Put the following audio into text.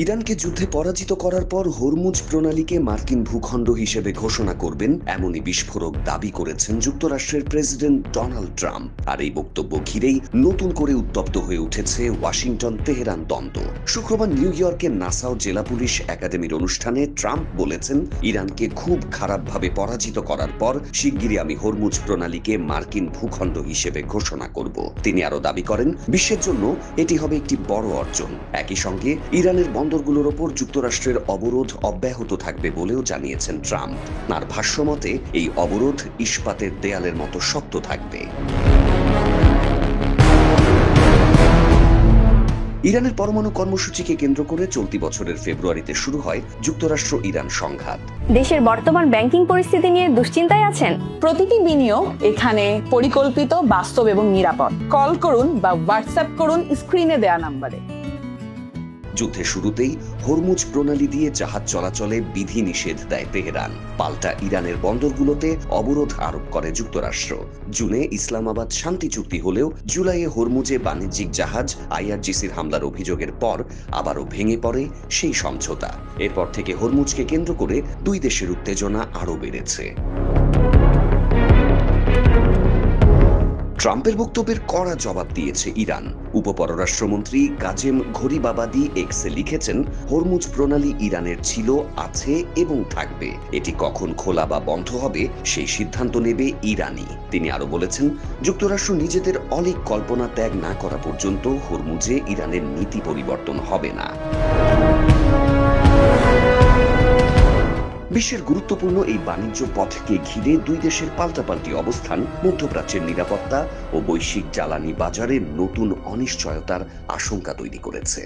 ইরানকে যুদ্ধে পরাজিত করার পর হরমুজ প্রণালীকে মার্কিন ভূখণ্ড হিসেবে ঘোষণা করবেন এমনই বিস্ফোরক দাবি করেছেন যুক্তরাষ্ট্রের প্রেসিডেন্ট ডোনাল্ড ট্রাম্প। আর এই বক্তব্য ঘিরেই নতুন করে উত্তপ্ত হয়ে উঠেছে ওয়াশিংটন তেহরান দ্বন্দ্ব। শুক্রবার নিউ ইয়র্কের নাসাউ জেলা পুলিশ একাডেমির অনুষ্ঠানে ট্রাম্প বলেছেন, ইরানকে খুব খারাপভাবে পরাজিত করার পর শিগগিরই আমি হরমুজ প্রণালীকে মার্কিন ভূখণ্ড হিসেবে ঘোষণা করব। তিনি আরো দাবি করেন, বিশ্বের জন্য এটি হবে একটি বড় অর্জন। একই সঙ্গে ইরানের বন্দরগুলোর ওপর যুক্তরাষ্ট্রের অবরোধ অব্যাহত থাকবে বলেও জানিয়েছেন ট্রাম্প। তার ভাষ্যমতে এই অবরোধ ইস্পাতের দেয়ালের মতো শক্ত থাকবে। ইরানের পরমাণু কর্মসূচিকে কেন্দ্র করে চলতি বছরের ফেব্রুয়ারিতে শুরু হয় যুক্তরাষ্ট্র ইরান সংঘাত। দেশের বর্তমান ব্যাংকিং পরিস্থিতি নিয়ে দুশ্চিন্তায় আছেন? প্রতিটি বিনিয়োগ এখানে পরিকল্পিত, বাস্তব এবং নিরাপদ। কল করুন বা হোয়াটসঅ্যাপ করুন স্ক্রিনে দেয়া নম্বরে। যুদ্ধের শুরুতেই হরমুজ প্রণালী দিয়ে জাহাজ চলাচলে বিধিনিষেধ দেয় তেহরান। পাল্টা ইরানের বন্দরগুলোতে অবরোধ আরোপ করে যুক্তরাষ্ট্র। জুনে ইসলামাবাদ শান্তি চুক্তি হলেও জুলাইয়ে হরমুজে বাণিজ্যিক জাহাজ আইআরজিসির হামলার অভিযোগের পর আবারও ভেঙে পড়ে সেই সমঝোতা। এরপর থেকে হরমুজকে কেন্দ্র করে দুই দেশের উত্তেজনা আরও বেড়েছে। ট্রাম্পের বক্তব্যের কড়া জবাব দিয়েছে ইরান। উপপররাষ্ট্রমন্ত্রী কাজেম ঘরিবাবাদি এক্সে লিখেছেন, হরমুজ প্রণালী ইরানের ছিল, আছে এবং থাকবে। এটি কখন খোলা বা বন্ধ হবে সেই সিদ্ধান্ত নেবে ইরানই। তিনি আরো বলেছেন, যুক্তরাষ্ট্র নিজেদের অলীক কল্পনা ত্যাগ না করা পর্যন্ত হরমুজে ইরানের নীতি পরিবর্তন হবে না। বিশ্বের গুরুত্বপূর্ণ এই বাণিজ্য পথকে ঘিরে দুই দেশের পাল্টাপাল্টি অবস্থান মধ্যপ্রাচ্যের নিরাপত্তা ও বৈশ্বিক জ্বালানি বাজারে নতুন অনিশ্চয়তার আশঙ্কা তৈরি করেছে।